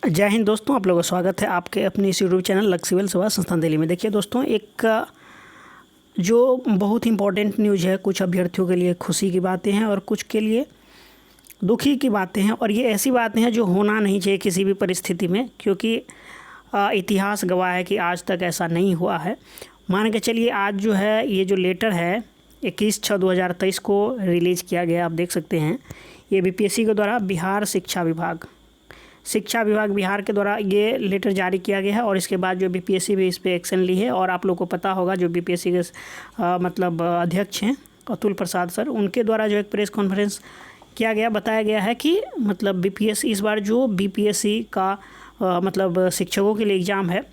जय हिंद दोस्तों, आप लोगों का स्वागत है आपके अपने इस यूट्यूब चैनल लक्ष्य सिविल सेवा संस्थान दिल्ली में। देखिए दोस्तों, एक जो बहुत इंपॉर्टेंट न्यूज़ है, कुछ अभ्यर्थियों के लिए खुशी की बातें हैं और कुछ के लिए दुखी की बातें हैं। और ये ऐसी बातें हैं जो होना नहीं चाहिए किसी भी परिस्थिति में, क्योंकि इतिहास गवाह है कि आज तक ऐसा नहीं हुआ है। मान के चलिए, आज जो है ये जो लेटर है 21/6/2023 को रिलीज़ किया गया। आप देख सकते हैं, ये बीपीएससी के द्वारा बिहार शिक्षा विभाग बिहार के द्वारा ये लेटर जारी किया गया है। और इसके बाद जो बीपीएससी भी इस पर एक्शन ली है। और आप लोग को पता होगा, जो बीपीएससी के मतलब अध्यक्ष हैं अतुल प्रसाद सर, उनके द्वारा जो एक प्रेस कॉन्फ्रेंस किया गया, बताया गया है कि मतलब बीपीएससी इस बार जो बीपीएससी का मतलब शिक्षकों के लिए एग्ज़ाम है,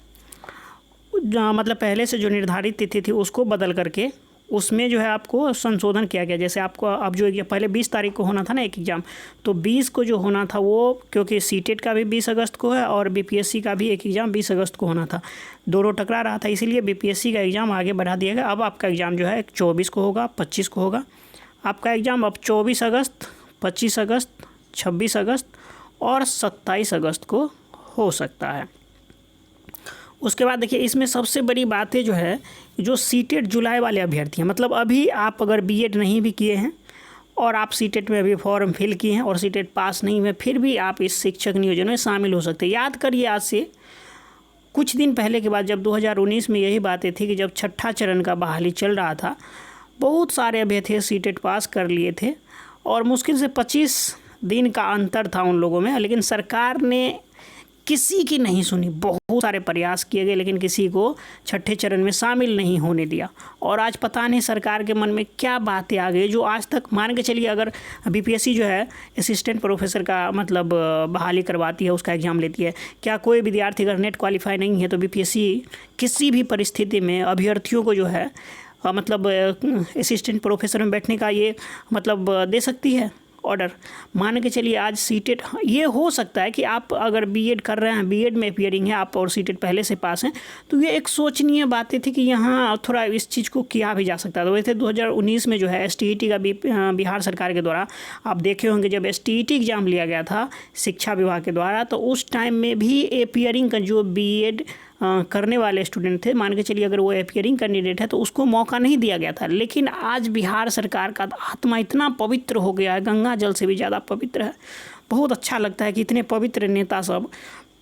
मतलब पहले से जो निर्धारित तिथि थी उसको बदल करके उसमें जो है आपको संशोधन किया गया। जैसे आपको अब जो पहले 20 तारीख को होना था ना एक एग्ज़ाम, तो 20 को जो होना था वो, क्योंकि सीटेट का भी 20 अगस्त को है और बीपीएससी का भी एक एग्ज़ाम 20 अगस्त को होना था, दोनों टकरा रहा था, इसीलिए बीपीएससी का एग्ज़ाम आगे बढ़ा दिया गया। अब आपका एग्ज़ाम जो है 24 को होगा, 25 को होगा। आपका एग्ज़ाम अब 24 अगस्त, 25 अगस्त, 26 अगस्त और 27 अगस्त को हो सकता है। उसके बाद देखिए, इसमें सबसे बड़ी बातें जो है, जो सीटेट जुलाई वाले अभ्यर्थी हैं, मतलब अभी आप अगर बीएड नहीं भी किए हैं और आप सीटेट में अभी फॉर्म फिल किए हैं और सीटेट पास नहीं हुए, फिर भी आप इस शिक्षक नियोजन में शामिल हो सकते हैं। याद करिए, आज से कुछ दिन पहले के बाद, जब 2019 में यही बातें थी कि जब छठा चरण का बहाली चल रहा था, बहुत सारे अभ्यर्थी सीटेट पास कर लिए थे और मुश्किल से 25 दिन का अंतर था उन लोगों में, लेकिन सरकार ने किसी की नहीं सुनी। बहुत सारे प्रयास किए गए, लेकिन किसी को छठे चरण में शामिल नहीं होने दिया। और आज पता नहीं सरकार के मन में क्या बातें आ गई, जो आज तक मान के चलिए, अगर बीपीएससी जो है असिस्टेंट प्रोफेसर का मतलब बहाली करवाती है, उसका एग्ज़ाम लेती है, क्या कोई विद्यार्थी अगर नेट क्वालिफाई नहीं है तो बीपीएससी किसी भी परिस्थिति में अभ्यर्थियों को जो है मतलब असिस्टेंट प्रोफेसर में बैठने का ये मतलब दे सकती है ऑर्डर। मान के चलिए, आज सीटेट, ये हो सकता है कि आप अगर बीएड कर रहे हैं, बीएड में अपीयरिंग है आप और सीटेट पहले से पास हैं, तो ये एक सोचनीय बातें थी कि यहाँ थोड़ा इस चीज़ को किया भी जा सकता था। वैसे 2019 में जो है एसटीईटी का बिहार सरकार के द्वारा, आप देखे होंगे, जब एसटीईटी एग्ज़ाम लिया गया था शिक्षा विभाग के द्वारा, तो उस टाइम में भी अपीयरिंग का जो बीएड करने वाले स्टूडेंट थे, मान के चलिए अगर वो अपीयरिंग कैंडिडेट है तो उसको मौका नहीं दिया गया था। लेकिन आज बिहार सरकार का आत्मा इतना पवित्र हो गया है, गंगा जल से भी ज़्यादा पवित्र है। बहुत अच्छा लगता है कि इतने पवित्र नेता, सब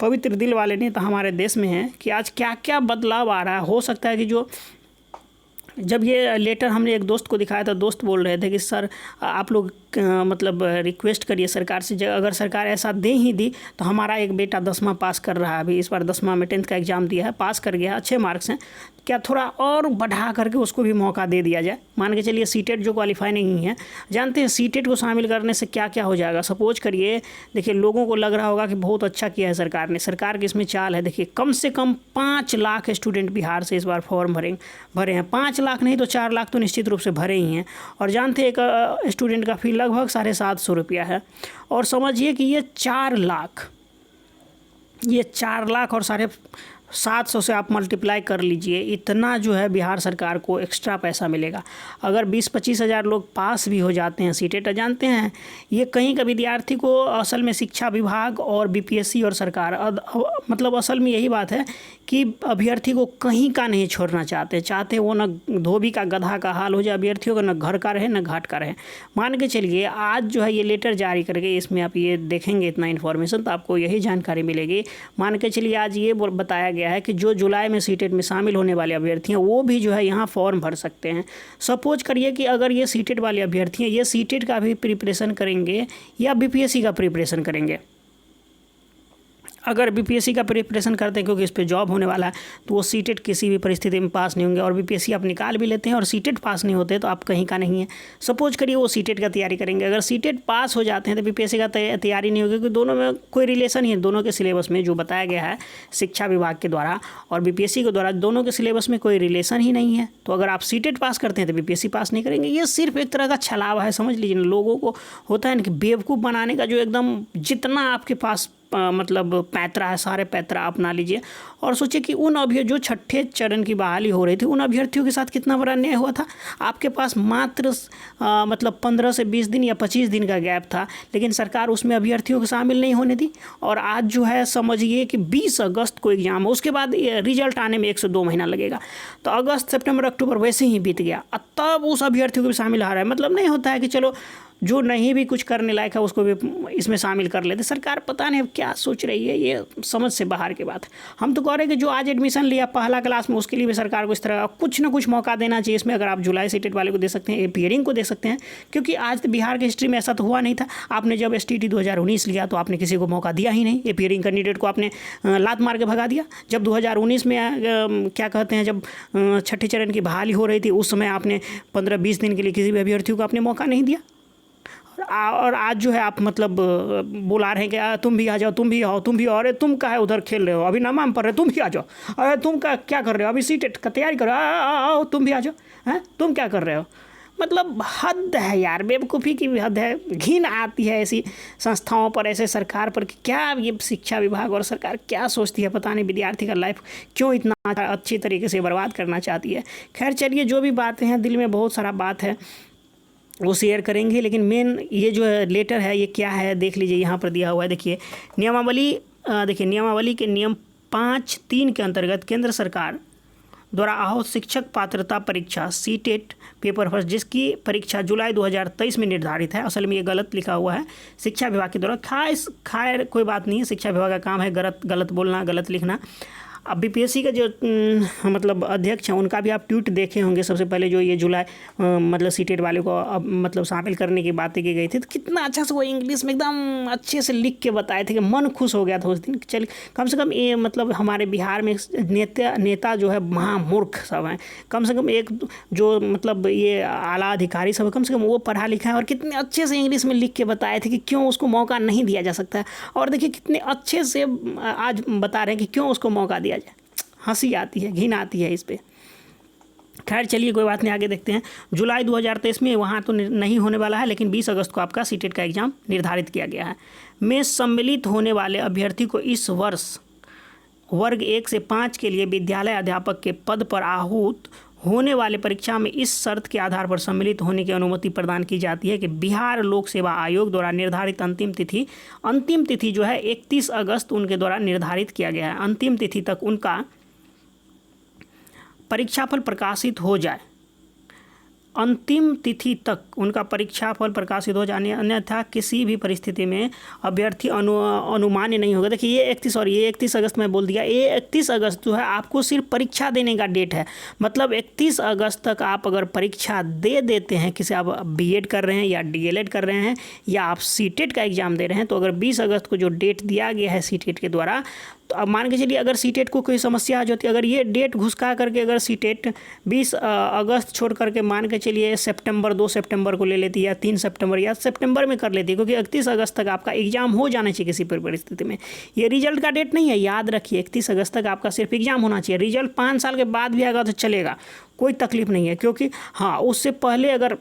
पवित्र दिल वाले नेता हमारे देश में हैं, कि आज क्या क्या बदलाव आ रहा है। हो सकता है कि जो जब ये लेटर हमने एक दोस्त को दिखाया था, दोस्त बोल रहे थे कि सर आप लोग मतलब रिक्वेस्ट करिए सरकार से, अगर सरकार ऐसा दे ही दी तो हमारा एक बेटा 10वां पास कर रहा है, अभी इस बार 10वां में 10th का एग्ज़ाम दिया है, पास कर गया, अच्छे मार्क्स हैं, क्या थोड़ा और बढ़ा करके उसको भी मौका दे दिया जाए। मान के चलिए सीटेट जो क्वालिफाई नहीं है, जानते हैं सीटेट को शामिल करने से क्या क्या हो जाएगा। सपोज करिए, देखिए लोगों को लग रहा होगा कि बहुत अच्छा किया है सरकार ने, सरकार की इसमें चाल है। देखिए, कम से कम 5 लाख स्टूडेंट बिहार से इस बार फॉर्म भरे हैं। 5 लाख नहीं तो 4 लाख तो निश्चित रूप से भरे ही हैं। और जानते हैं, एक स्टूडेंट का फी लगभग 750 रुपया है। और समझिए कि ये 4 लाख और 750 से आप मल्टीप्लाई कर लीजिए, इतना जो है बिहार सरकार को एक्स्ट्रा पैसा मिलेगा। अगर 20-25 हज़ार लोग पास भी हो जाते हैं सीटेट, जानते हैं ये कहीं का विद्यार्थी को, असल में शिक्षा विभाग और बीपीएससी और सरकार मतलब असल में यही बात है कि अभ्यर्थी को कहीं का नहीं छोड़ना चाहते वो न धोबी का गधा का हाल हो जाए अभ्यर्थियों का, न घर का रहे न घाट का रहे। मान के चलिए, आज जो है ये लेटर जारी करके, इसमें आप ये देखेंगे इतना इन्फॉर्मेशन, तो आपको यही जानकारी मिलेगी। मान के चलिए, आज ये बताया गया है कि जो जुलाई में सीटेट में शामिल होने वाले अभ्यर्थी हैं, वो भी जो है यहाँ फॉर्म भर सकते हैं। सपोज करिए कि अगर ये सीटेट वाले अभ्यर्थी हैं, ये सीटेट का भी प्रिपरेशन करेंगे या बीपीएससी का प्रिपरेशन करेंगे। अगर बीपीएससी का प्रिपरेशन करते हैं, क्योंकि इस पे जॉब होने वाला है, तो वो सीटेट किसी भी परिस्थिति में पास नहीं होंगे। और बीपीएससी आप निकाल भी लेते हैं और सीटेट पास नहीं होते तो आप कहीं का नहीं है। सपोज करिए वो सीटेट का तैयारी करेंगे, अगर सीटेट पास हो जाते हैं तो बीपीएससी का तैयारी नहीं होगी, क्योंकि दोनों में कोई रिलेशन ही है। दोनों के सिलेबस में जो बताया गया है शिक्षा विभाग के द्वारा और बीपीएससी के द्वारा, दोनों के सिलेबस में कोई रिलेशन ही नहीं है। तो अगर आप सीटेट पास करते हैं तो बीपीएससी पास नहीं करेंगे। ये सिर्फ एक तरह का छलावा है, समझ लीजिए। लोगों को होता है ना कि बेवकूफ़ बनाने का, जो एकदम जितना आपके पास मतलब पैंतरा है, सारे पैंतरा अपना लीजिए और सोचिए कि उन जो छठे चरण की बहाली हो रही थी उन अभ्यर्थियों के साथ कितना बड़ा अन्याय हुआ था। आपके पास मात्र मतलब 15 से 20 दिन या 25 दिन का गैप था, लेकिन सरकार उसमें अभ्यर्थियों को शामिल नहीं होने दी। और आज जो है समझिए कि 20 अगस्त को एग्जाम हो, उसके बाद रिजल्ट आने में 1 से 2 महीना लगेगा। तो अगस्त, सितंबर, अक्टूबर वैसे ही बीत गया, तब उस अभ्यर्थियों को भी शामिल आ रहा है। मतलब नहीं होता है कि चलो जो नहीं भी कुछ करने लायक है उसको भी इसमें शामिल कर लेते। सरकार पता नहीं अब क्या सोच रही है, ये समझ से बाहर की बात है। हम तो कह रहे हैं कि जो आज एडमिशन लिया पहला क्लास में उसके लिए भी सरकार को इस तरह कुछ ना कुछ मौका देना चाहिए। इसमें अगर आप जुलाई सीटेट वाले को दे सकते हैं, एपीयरिंग को दे सकते हैं, क्योंकि आज तो बिहार की हिस्ट्री में ऐसा तो हुआ नहीं था। आपने जब STT 2019 लिया तो आपने किसी को मौका दिया ही नहीं, एपीयरिंग कैंडिडेट को आपने लात मार के भगा दिया। जब 2019 में क्या कहते हैं, जब छठे चरण की बहाली हो रही थी उस समय आपने 15-20 दिन के लिए किसी भी अभ्यर्थियों को आपने मौका नहीं दिया। और आज जो है आप मतलब बुला रहे हैं कि तुम भी आ जाओ, तुम भी आओ, तुम भी आओ। अरे तुम काहे उधर खेल रहे हो, अभी नाम पढ़ रहे हो, तुम भी आ जाओ। अरे तुम क्या कर रहे हो, अभी सीटेट का तैयारी करो, आओ तुम भी आ जाओ। हैं, तुम क्या कर रहे हो? मतलब हद है यार, बेवकूफ़ी की भी हद है। घिन आती है ऐसी संस्थाओं पर, ऐसे सरकार पर कि क्या ये शिक्षा विभाग और सरकार क्या सोचती है, पता नहीं विद्यार्थी का लाइफ क्यों इतना अच्छी तरीके से बर्बाद करना चाहती है। खैर चलिए, जो भी बातें हैं, दिल में बहुत सारा बात है वो शेयर करेंगे, लेकिन मेन ये जो है लेटर है ये क्या है देख लीजिए, यहाँ पर दिया हुआ है। देखिए नियमावली, देखिए नियमावली के नियम 5(3) के अंतर्गत केंद्र सरकार द्वारा आहूत शिक्षक पात्रता परीक्षा सीटेट पेपर फर्स्ट, जिसकी परीक्षा जुलाई 2023 में निर्धारित है। असल में ये गलत लिखा हुआ है शिक्षा विभाग के द्वारा। खैर कोई बात नहीं है, शिक्षा विभाग का काम है गलत बोलना, गलत लिखना। अब BPSC का जो मतलब अध्यक्ष हैं उनका भी आप ट्वीट देखे होंगे। सबसे पहले जो ये जुलाई मतलब सीटेट वाले को अब मतलब शामिल करने की बातें की गई थी, तो कितना अच्छा से वो इंग्लिश में एकदम अच्छे से लिख के बताए थे कि मन खुश हो गया था उस दिन। चलिए कम से कम ये मतलब हमारे बिहार में नेता जो है महामूर्ख सब हैं, कम से कम एक जो मतलब ये आला अधिकारी सब कम से कम वो पढ़ा लिखा है और कितने अच्छे से इंग्लिश में लिख के बताए थे कि क्यों उसको मौका नहीं दिया जा सकता है। और देखिए कितने अच्छे से आज बता रहे हैं कि क्यों उसको मौका दिया जाए। हंसी आती है, घिन आती है इस पे। खैर चलिए कोई बात नहीं, आगे देखते हैं। जुलाई 2023 में वहाँ तो नहीं होने वाला है, लेकिन 20 अगस्त को आपका सीटेट का एग्ज़ाम निर्धारित किया गया है। में सम्मिलित होने वाले अभ्यर्थी को इस वर्ष वर्ग 1 से 5 के लिए विद्यालय अध्यापक के पद पर आहूत होने वाले परीक्षा में इस शर्त के आधार पर सम्मिलित होने की अनुमति प्रदान की जाती है कि बिहार लोक सेवा आयोग द्वारा निर्धारित अंतिम तिथि जो है 31 अगस्त उनके द्वारा निर्धारित किया गया है। अंतिम तिथि तक उनका परीक्षाफल प्रकाशित हो जाए, अंतिम तिथि तक उनका परीक्षाफल प्रकाशित हो जाने, अन्यथा किसी भी परिस्थिति में अभ्यर्थी अनुमान्य नहीं होगा। देखिए ये 31 अगस्त में बोल दिया, ये 31 अगस्त जो है आपको सिर्फ परीक्षा देने का डेट है। मतलब 31 अगस्त तक आप अगर परीक्षा दे देते हैं, किसी आप B.Ed कर रहे हैं या DLED कर रहे हैं या आप सीटेट का एग्ज़ाम दे रहे हैं, तो अगर 20 अगस्त को जो डेट दिया गया है सीटेट के द्वारा, तो अब मान के चलिए अगर सीटेट को कोई समस्या आ जाती है, अगर ये डेट घुसका करके अगर सीटेट 20 अगस्त छोड़ करके मान के चलिए 2 सितंबर को ले लेती है या 3 सितंबर या सितंबर में कर लेती है, क्योंकि 31 अगस्त तक आपका एग्ज़ाम हो जाना चाहिए किसी परिस्थिति में। ये रिजल्ट का डेट नहीं है, याद रखिए 31 अगस्त तक आपका सिर्फ एग्ज़ाम होना चाहिए। रिजल्ट 5 साल के बाद भी आएगा तो चलेगा, कोई तकलीफ नहीं है, क्योंकि हाँ उससे पहले अगर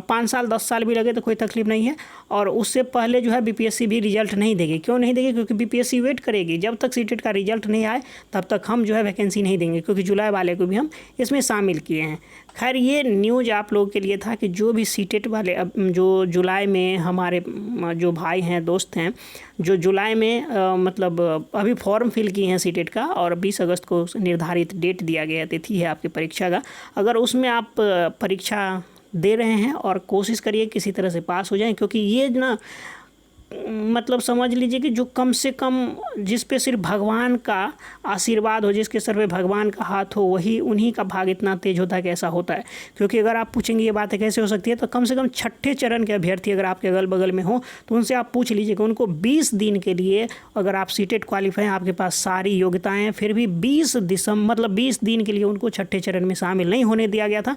5 साल 10 साल भी लगे तो कोई तकलीफ नहीं है। और उससे पहले जो है BPSC भी रिजल्ट नहीं देगी। क्यों नहीं देगी? क्योंकि BPSC वेट करेगी जब तक सीटेट का रिजल्ट नहीं आए, तब तक हम जो है वैकेंसी नहीं देंगे, क्योंकि जुलाई वाले को भी हम इसमें शामिल किए हैं। खैर ये न्यूज़ आप लोगों के लिए था कि जो भी सीटेट वाले अब जो जुलाई में हमारे जो भाई हैं, दोस्त हैं, जो जुलाई में मतलब अभी फॉर्म फिल किए हैं सीटेट का, और 20 अगस्त को निर्धारित डेट दिया गया, तिथि है आपकी परीक्षा का, अगर उसमें आप परीक्षा दे रहे हैं और कोशिश करिए किसी तरह से पास हो जाएं, क्योंकि ये ना मतलब समझ लीजिए कि जो कम से कम जिस पे सिर्फ भगवान का आशीर्वाद हो, जिसके सर पे भगवान का हाथ हो, वही उन्हीं का भाग इतना तेज होता है कि ऐसा होता है। क्योंकि अगर आप पूछेंगे ये बातें कैसे हो सकती है, तो कम से कम छठे चरण के अभ्यर्थी अगर आपके अगल बगल में हो तो उनसे आप पूछ लीजिए कि उनको 20 दिन के लिए, अगर आप सीटेट क्वालिफाई हैं, आपके पास सारी योग्यताएँ हैं, फिर भी 20 दिन के लिए उनको छठे चरण में शामिल नहीं होने दिया गया था।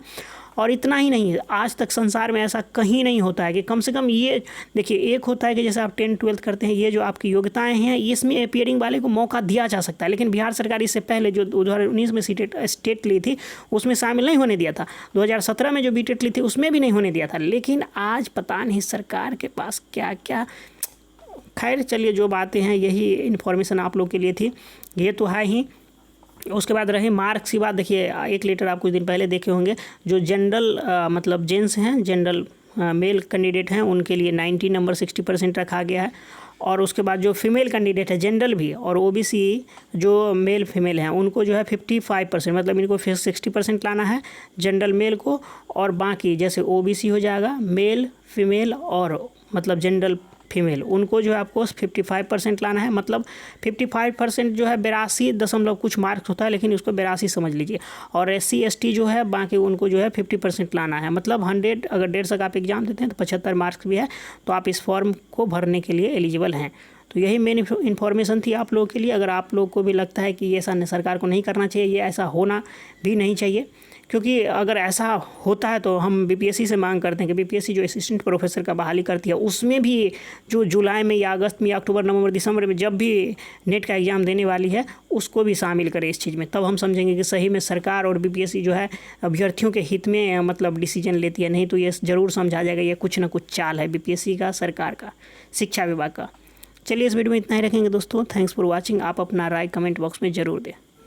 और इतना ही नहीं, आज तक संसार में ऐसा कहीं नहीं होता है कि कम से कम ये देखिए, एक होता है कि जैसे आप 10th-12th करते हैं, ये जो आपकी योग्यताएं हैं इसमें अपीयरिंग वाले को मौका दिया जा सकता है, लेकिन बिहार सरकार इससे पहले जो 2019 में स्टेट ली थी उसमें शामिल नहीं होने दिया था। 2017 में जो BTET ली थी उसमें भी नहीं होने दिया था। लेकिन आज पता नहीं सरकार के पास क्या क्या, खैर चलिए, जो बातें हैं यही इन्फॉर्मेशन आप लोग के लिए थी, ये तो है ही। उसके बाद रहे मार्क्स की बात। देखिए, एक लेटर आप कुछ दिन पहले देखे होंगे, जो जनरल मतलब जेंट्स हैं, जनरल मेल कैंडिडेट हैं, उनके लिए 90 नंबर 60% रखा गया है। और उसके बाद जो फीमेल कैंडिडेट है जनरल भी और ओबीसी जो मेल फीमेल हैं उनको जो है 55%, मतलब इनको फिर 60% लाना है जनरल मेल को, और बाकी जैसे ओबीसी हो जाएगा मेल फीमेल और मतलब जनरल फीमेल, उनको जो है आपको 55% लाना है। मतलब 55% जो है 82 दशमलव कुछ मार्क्स होता है, लेकिन उसको 82 समझ लीजिए। और SC ST जो है बाकी उनको जो है 50% लाना है। मतलब 100 अगर 150 का आप एग्ज़ाम देते हैं तो 75 मार्क्स भी है, तो आप इस फॉर्म को भरने के लिए एलिजिबल हैं। तो यही मेन इन्फॉर्मेशन थी आप लोगों के लिए। अगर आप लोग को भी लगता है कि ये ऐसा सरकार को नहीं करना चाहिए, ये ऐसा होना भी नहीं चाहिए, क्योंकि अगर ऐसा होता है तो हम BPSC से मांग करते हैं कि BPSC जो असिस्टेंट प्रोफेसर का बहाली करती है, उसमें भी जो जुलाई में या अगस्त में या अक्टूबर नवंबर दिसंबर में जब भी नेट का एग्ज़ाम देने वाली है, उसको भी शामिल करें इस चीज़ में। तब हम समझेंगे कि सही में सरकार और BPSC जो है अभ्यर्थियों के हित में मतलब डिसीजन लेती है। नहीं तो ये ज़रूर समझा जाएगा ये कुछ ना कुछ चाल है BPSC का, सरकार का, शिक्षा विभाग का। चलिए, इस वीडियो में इतना ही रखेंगे दोस्तों। Thanks for watching. आप अपना राय कमेंट बॉक्स में ज़रूर दें।